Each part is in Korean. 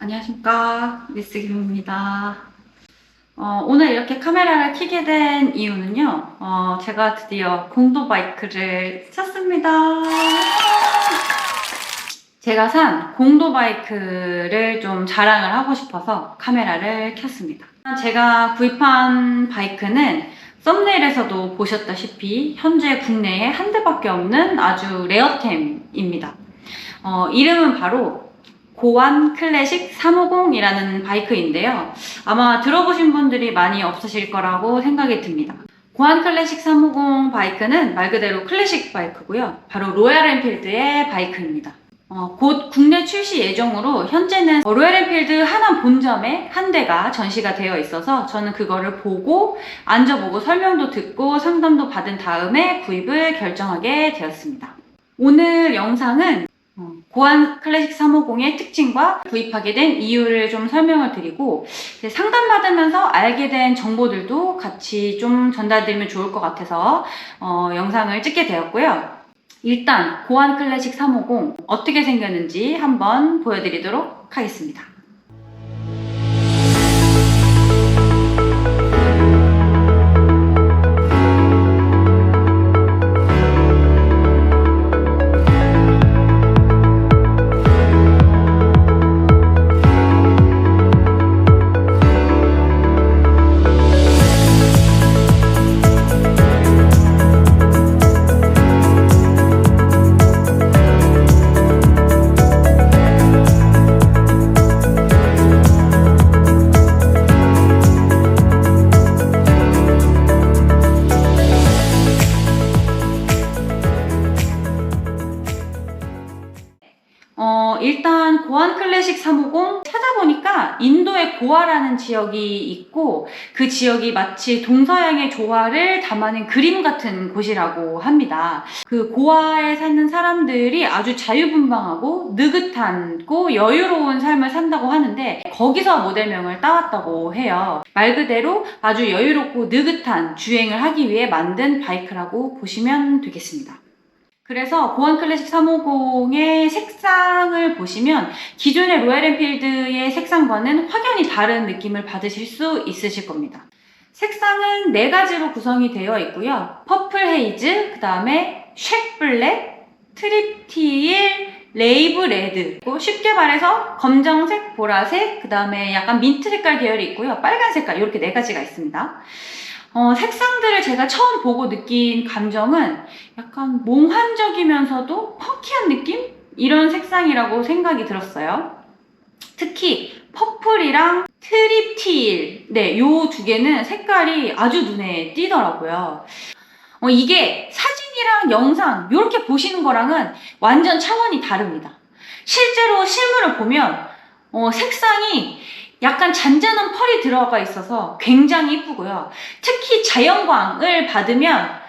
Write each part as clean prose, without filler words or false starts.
안녕하십니까, 미스 김입니다. 오늘 이렇게 카메라를 켜게 된 이유는요, 제가 드디어 공도 바이크를 샀습니다. 제가 산 공도 바이크를 좀 자랑을 하고 싶어서 카메라를 켰습니다. 제가 구입한 바이크는 썸네일에서도 보셨다시피 현재 국내에 한 대밖에 없는 아주 레어템입니다. 이름은 바로 고안 클래식 350이라는 바이크인데요. 아마 들어보신 분들이 많이 없으실 거라고 생각이 듭니다. 고안 클래식 350 바이크는 말 그대로 클래식 바이크고요. 바로 로얄 엔필드의 바이크입니다. 곧 국내 출시 예정으로 현재는 로얄 엔필드 하남 본점에 한 대가 전시가 되어 있어서 저는 그거를 보고 앉아보고 설명도 듣고 상담도 받은 다음에 구입을 결정하게 되었습니다. 오늘 영상은 고안 클래식 350의 특징과 구입하게 된 이유를 좀 설명을 드리고 상담받으면서 알게 된 정보들도 같이 좀 전달드리면 좋을 것 같아서 영상을 찍게 되었고요. 일단 고안 클래식 350 어떻게 생겼는지 한번 보여드리도록 하겠습니다. 일단 고안 클래식 350 찾아보니까 인도의 고아라는 지역이 있고 그 지역이 마치 동서양의 조화를 담아낸 그림 같은 곳이라고 합니다. 그 고아에 사는 사람들이 아주 자유분방하고 느긋하고 여유로운 삶을 산다고 하는데 거기서 모델명을 따왔다고 해요. 말 그대로 아주 여유롭고 느긋한 주행을 하기 위해 만든 바이크라고 보시면 되겠습니다. 그래서 고안 클래식 350의 색상을 보시면 기존의 로얄 엔필드의 색상과는 확연히 다른 느낌을 받으실 수 있으실 겁니다. 색상은 4가지로 구성이 되어 있고요. 퍼플 헤이즈, 그 다음에 쉑 블랙, 트립 티일, 레이브 레드, 쉽게 말해서 검정색, 보라색, 그 다음에 약간 민트 색깔 계열이 있고요. 빨간 색깔 이렇게 4가지가 있습니다. 색상들을 제가 처음 보고 느낀 감정은 약간 몽환적이면서도 펑키한 느낌? 이런 색상이라고 생각이 들었어요. 특히 퍼플이랑 트립티일, 네, 요 2개는 색깔이 아주 눈에 띄더라고요. 이게 사진이랑 영상 이렇게 보시는 거랑은 완전 차원이 다릅니다. 실제로 실물을 보면 색상이 약간 잔잔한 펄이 들어가 있어서 굉장히 이쁘고요. 특히 자연광을 받으면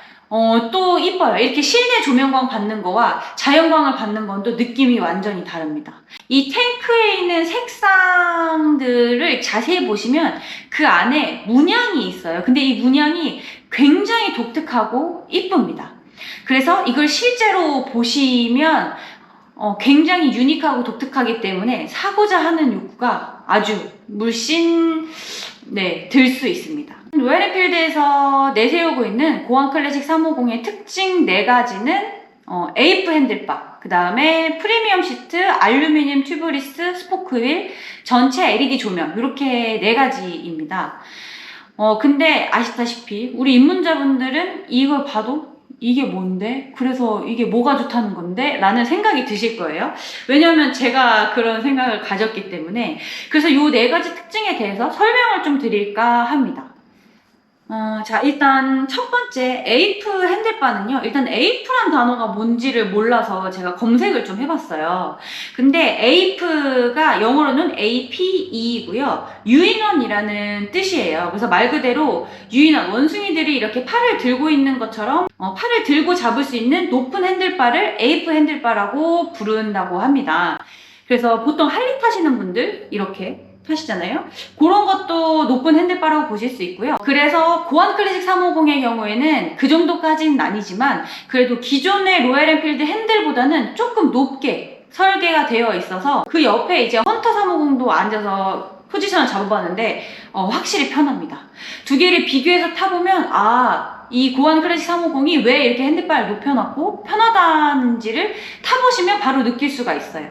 또 이뻐요. 이렇게 실내 조명광 받는 거와 자연광을 받는 건 또 느낌이 완전히 다릅니다. 이 탱크에 있는 색상들을 자세히 보시면 그 안에 문양이 있어요. 근데 이 문양이 굉장히 독특하고 이쁩니다. 그래서 이걸 실제로 보시면 굉장히 유니크하고 독특하기 때문에 사고자 하는 욕구가 아주 물씬 들 수 있습니다. 로얄 엔필드에서 내세우고 있는 고안 클래식 350의 특징 4가지는 에이프 핸들바, 그 다음에 프리미엄 시트, 알루미늄 튜브리스, 스포크 휠, 전체 LED 조명 이렇게 4가지입니다. 근데 아시다시피 우리 입문자분들은 이걸 봐도 이게 뭔데? 그래서 이게 뭐가 좋다는 건데? 라는 생각이 드실 거예요. 왜냐하면 제가 그런 생각을 가졌기 때문에. 그래서 이 4가지 특징에 대해서 설명을 좀 드릴까 합니다. 자, 일단 첫 번째 에이프 핸들바는요. 일단 에이프란 단어가 뭔지를 몰라서 제가 검색을 좀 해봤어요. 근데 에이프가 영어로는 APE이고요. 유인원이라는 뜻이에요. 그래서 말 그대로 유인원, 원숭이들이 이렇게 팔을 들고 있는 것처럼 팔을 들고 잡을 수 있는 높은 핸들바를 에이프 핸들바라고 부른다고 합니다. 그래서 보통 할리 타시는 분들 이렇게 하시잖아요. 그런 것도 높은 핸들바라고 보실 수 있고요. 그래서 고안 클래식 350의 경우에는 그 정도까지는 아니지만 그래도 기존의 로얄 엔필드 핸들보다는 조금 높게 설계가 되어 있어서 그 옆에 이제 헌터 350도 앉아서 포지션을 잡아봤는데 확실히 편합니다. 두 개를 비교해서 타보면 이 고안 클래식 350이 왜 이렇게 핸들바를 높여놨고 편하다는지를 타보시면 바로 느낄 수가 있어요.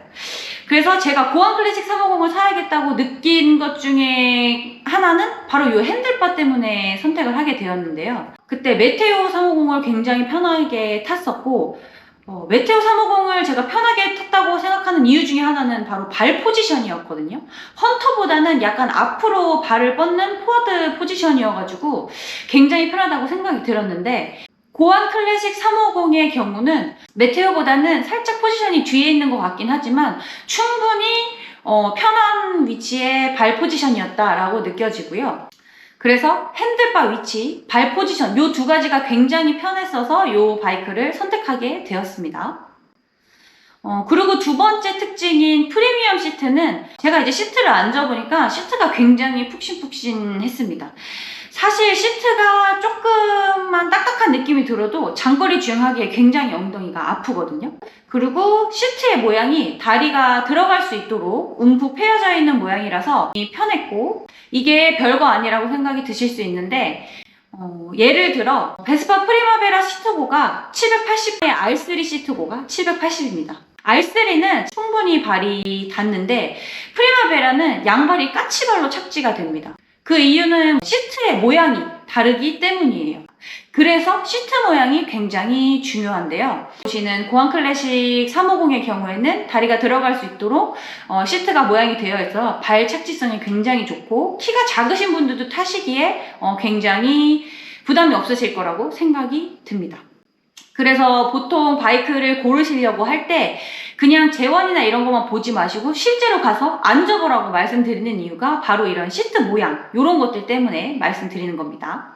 그래서 제가 고안 클래식 350을 사야겠다고 느낀 것 중에 하나는 바로 이 핸들바 때문에 선택을 하게 되었는데요. 그때 메테오 350을 굉장히 편하게 탔었고 메테오 350을 제가 편하게 탔다고 생각하는 이유 중에 하나는 바로 발 포지션이었거든요. 헌터보다는 약간 앞으로 발을 뻗는 포워드 포지션이어가지고 굉장히 편하다고 생각이 들었는데 고안 클래식 350의 경우는 메테오보다는 살짝 포지션이 뒤에 있는 것 같긴 하지만 충분히 편한 위치의 발 포지션이었다라고 느껴지고요. 그래서 핸들바 위치, 발 포지션 이 두 가지가 굉장히 편했어서 이 바이크를 선택하게 되었습니다. 그리고 두 번째 특징인 프리미엄 시트는 제가 이제 시트를 앉아보니까 시트가 굉장히 푹신푹신했습니다. 사실 시트가 조금만 딱딱한 느낌이 들어도 장거리 주행하기에 굉장히 엉덩이가 아프거든요. 그리고 시트의 모양이 다리가 들어갈 수 있도록 움푹 패여져 있는 모양이라서 편했고 이게 별거 아니라고 생각이 드실 수 있는데 예를 들어 베스파 프리마베라 시트고가 780에 R3 시트고가 780입니다. R3는 충분히 발이 닿는데 프리마베라는 양발이 까치발로 착지가 됩니다. 그 이유는 시트의 모양이 다르기 때문이에요. 그래서 시트 모양이 굉장히 중요한데요. 보시는 고안 클래식 350의 경우에는 다리가 들어갈 수 있도록 시트가 모양이 되어 있어 발 착지성이 굉장히 좋고 키가 작으신 분들도 타시기에 굉장히 부담이 없으실 거라고 생각이 듭니다. 그래서 보통 바이크를 고르시려고 할 때 그냥 재원이나 이런 것만 보지 마시고 실제로 가서 앉아보라고 말씀드리는 이유가 바로 이런 시트 모양 이런 것들 때문에 말씀드리는 겁니다.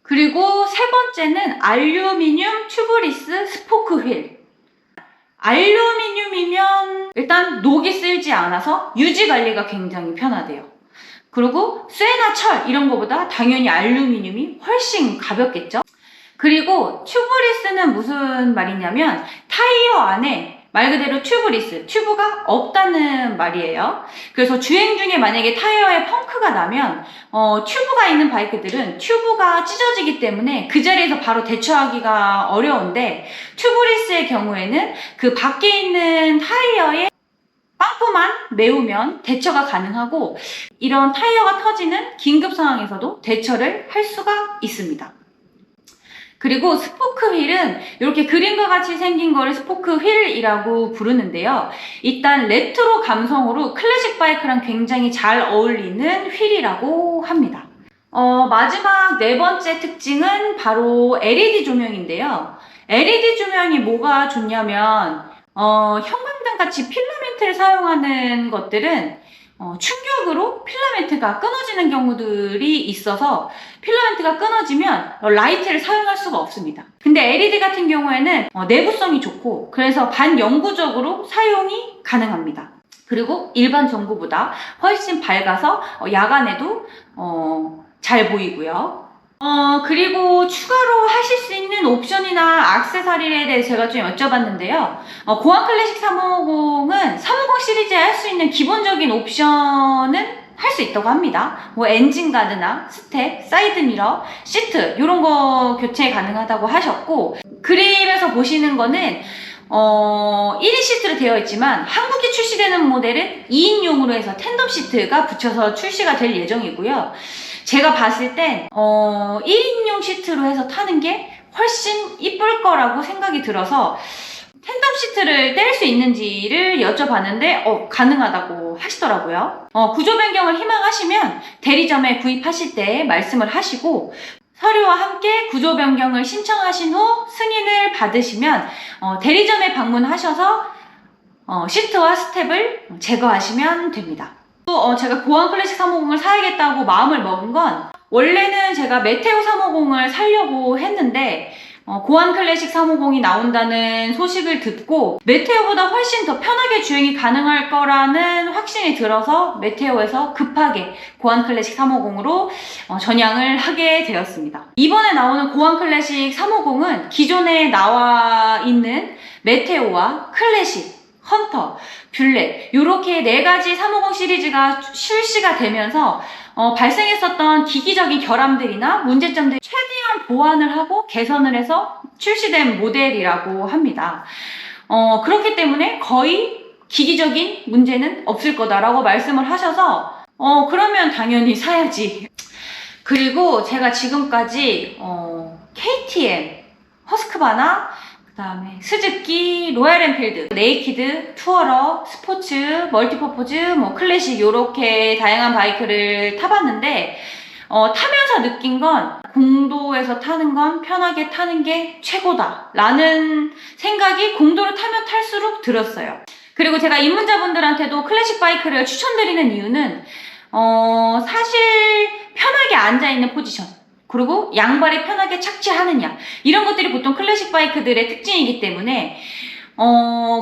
그리고 세 번째는 알루미늄 튜브리스 스포크 휠. 알루미늄이면 일단 녹이 쓸지 않아서 유지 관리가 굉장히 편하대요. 그리고 쇠나 철 이런 거보다 당연히 알루미늄이 훨씬 가볍겠죠. 그리고 튜브리스는 무슨 말이냐면 타이어 안에 말 그대로 튜브리스, 튜브가 없다는 말이에요. 그래서 주행 중에 만약에 타이어에 펑크가 나면 튜브가 있는 바이크들은 튜브가 찢어지기 때문에 그 자리에서 바로 대처하기가 어려운데 튜브리스의 경우에는 그 밖에 있는 타이어에 빵프만 메우면 대처가 가능하고 이런 타이어가 터지는 긴급 상황에서도 대처를 할 수가 있습니다. 그리고 스포크 휠은 이렇게 그림과 같이 생긴 거를 스포크 휠이라고 부르는데요. 일단 레트로 감성으로 클래식 바이크랑 굉장히 잘 어울리는 휠이라고 합니다. 마지막 네 번째 특징은 바로 LED 조명인데요. LED 조명이 뭐가 좋냐면 형광등 같이 필라멘트를 사용하는 것들은 충격으로 필라멘트가 끊어지는 경우들이 있어서 필라멘트가 끊어지면 라이트를 사용할 수가 없습니다. 근데 LED 같은 경우에는 내구성이 좋고 그래서 반영구적으로 사용이 가능합니다. 그리고 일반 전구보다 훨씬 밝아서 야간에도 잘 보이고요. 그리고 추가로 하실 수 있는 옵션이나 액세서리에 대해 제가 좀 여쭤봤는데요. 고안 클래식 350은 350 시리즈에 할 수 있는 기본적인 옵션은 할 수 있다고 합니다. 뭐 엔진 가드나 스텝, 사이드 미러, 시트 이런 거 교체 가능하다고 하셨고 그림에서 보시는 거는 1인 시트로 되어 있지만 한국에 출시되는 모델은 2인용으로 해서 텐덤 시트가 붙여서 출시가 될 예정이고요. 제가 봤을 땐 1인용 시트로 해서 타는 게 훨씬 이쁠 거라고 생각이 들어서 텐덤 시트를 뗄 수 있는지를 여쭤봤는데 가능하다고 하시더라고요. 구조 변경을 희망하시면 대리점에 구입하실 때 말씀을 하시고 서류와 함께 구조 변경을 신청하신 후 승인을 받으시면 대리점에 방문하셔서 시트와 스텝을 제거하시면 됩니다. 또 제가 고안 클래식 350을 사야겠다고 마음을 먹은 건 원래는 제가 메테오 350을 사려고 했는데 고안 클래식 350이 나온다는 소식을 듣고 메테오보다 훨씬 더 편하게 주행이 가능할 거라는 확신이 들어서 메테오에서 급하게 고안 클래식 350으로 전향을 하게 되었습니다. 이번에 나오는 고안 클래식 350은 기존에 나와 있는 메테오와 클래식 헌터, 뷰렛 이렇게 4가지 350 시리즈가 출시가 되면서 발생했었던 기기적인 결함들이나 문제점들 최대한 보완을 하고 개선을 해서 출시된 모델이라고 합니다. 그렇기 때문에 거의 기기적인 문제는 없을 거다라고 말씀을 하셔서 그러면 당연히 사야지. 그리고 제가 지금까지 KTM, 허스크바나, 그 다음에 스즈키, 로얄엔필드, 네이키드, 투어러, 스포츠, 멀티퍼포즈, 뭐 클래식 이렇게 다양한 바이크를 타봤는데 타면서 느낀 건 공도에서 타는 건 편하게 타는 게 최고다 라는 생각이 공도를 타면 탈수록 들었어요. 그리고 제가 입문자분들한테도 클래식 바이크를 추천드리는 이유는 사실 편하게 앉아있는 포지션, 그리고 양발이 편하게 착지하느냐, 이런 것들이 보통 클래식 바이크들의 특징이기 때문에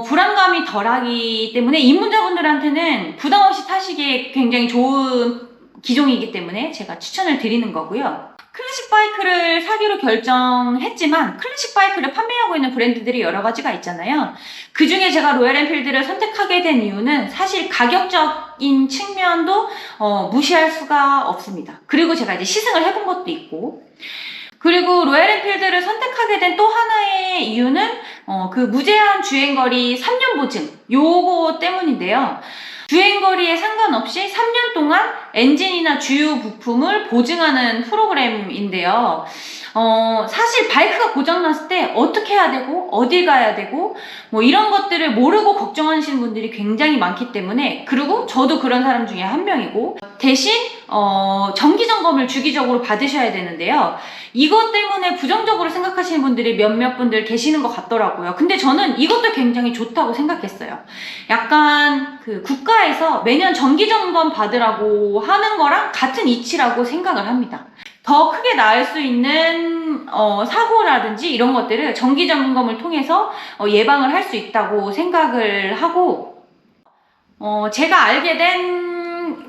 불안감이 덜하기 때문에 입문자분들한테는 부담 없이 타시기에 굉장히 좋은 기종이기 때문에 제가 추천을 드리는 거고요. 클래식 바이크를 사기로 결정했지만 클래식 바이크를 판매하고 있는 브랜드들이 여러 가지가 있잖아요. 그 중에 제가 로얄엔필드를 선택하게 된 이유는 사실 가격적인 측면도 무시할 수가 없습니다. 그리고 제가 이제 시승을 해본 것도 있고, 그리고 로얄엔필드를 선택하게 된 또 하나의 이유는 그 무제한 주행거리 3년 보증 요거 때문인데요. 주행거리에 상관없이 3년 동안 엔진이나 주요 부품을 보증하는 프로그램인데요. 사실 바이크가 고장났을 때 어떻게 해야 되고 어딜 가야 되고 뭐 이런 것들을 모르고 걱정하시는 분들이 굉장히 많기 때문에, 그리고 저도 그런 사람 중에 한 명이고, 대신 정기 점검을 주기적으로 받으셔야 되는데요. 이것 때문에 부정적으로 생각하시는 분들이 몇몇 분들 계시는 것 같더라고요. 근데 저는 이것도 굉장히 좋다고 생각했어요. 약간 그 국가에서 매년 정기 점검 받으라고 하는 거랑 같은 이치라고 생각을 합니다. 더 크게 나을 수 있는 사고라든지 이런 것들을 정기 점검을 통해서 예방을 할 수 있다고 생각을 하고, 제가 알게 된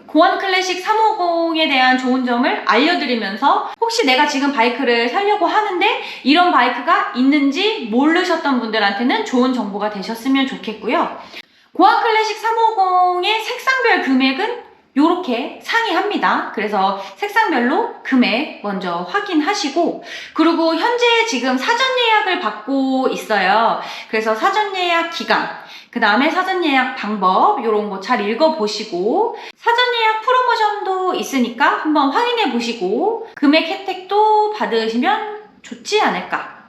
고원 클래식 350에 대한 좋은 점을 알려드리면서 혹시 내가 지금 바이크를 사려고 하는데 이런 바이크가 있는지 모르셨던 분들한테는 좋은 정보가 되셨으면 좋겠고요. 고원 클래식 350의 색상별 금액은 요렇게 상이합니다. 그래서 색상별로 금액 먼저 확인하시고, 그리고 현재 지금 사전 예약을 받고 있어요. 그래서 사전 예약 기간, 그 다음에 사전 예약 방법 요런 거 잘 읽어보시고, 사전 예약 프로모션도 있으니까 한번 확인해 보시고 금액 혜택도 받으시면 좋지 않을까.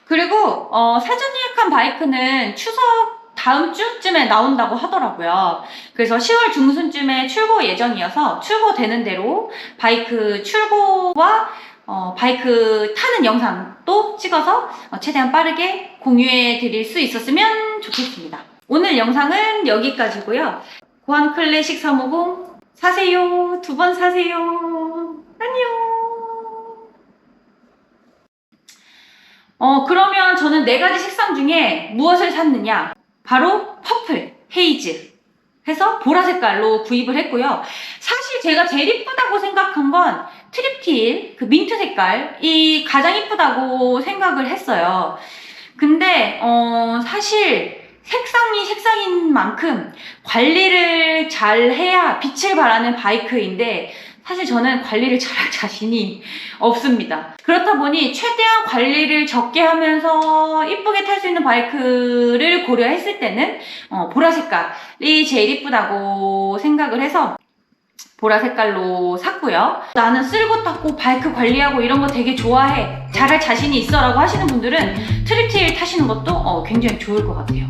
그리고 사전 예약한 바이크는 추석 다음 주쯤에 나온다고 하더라고요. 그래서 10월 중순쯤에 출고 예정이어서 출고되는 대로 바이크 출고와 바이크 타는 영상도 찍어서 최대한 빠르게 공유해 드릴 수 있었으면 좋겠습니다. 오늘 영상은 여기까지고요. 고원 클래식 350 사세요. 2번 사세요. 안녕. 그러면 저는 4가지 색상 중에 무엇을 샀느냐? 바로 퍼플, 헤이즈 해서 보라 색깔로 구입을 했고요. 사실 제가 제일 이쁘다고 생각한 건 트립틸, 그 민트 색깔이 가장 이쁘다고 생각을 했어요. 근데 사실 색상이 색상인 만큼 관리를 잘 해야 빛을 발하는 바이크인데 사실 저는 관리를 잘할 자신이 없습니다. 그렇다 보니 최대한 관리를 적게 하면서 이쁘게 탈 수 있는 바이크를 고려했을 때는 보라 색깔이 제일 이쁘다고 생각을 해서 보라 색깔로 샀고요. 나는 쓸고 닦고 바이크 관리하고 이런 거 되게 좋아해, 잘할 자신이 있어 라고 하시는 분들은 트립틸 타시는 것도 굉장히 좋을 것 같아요.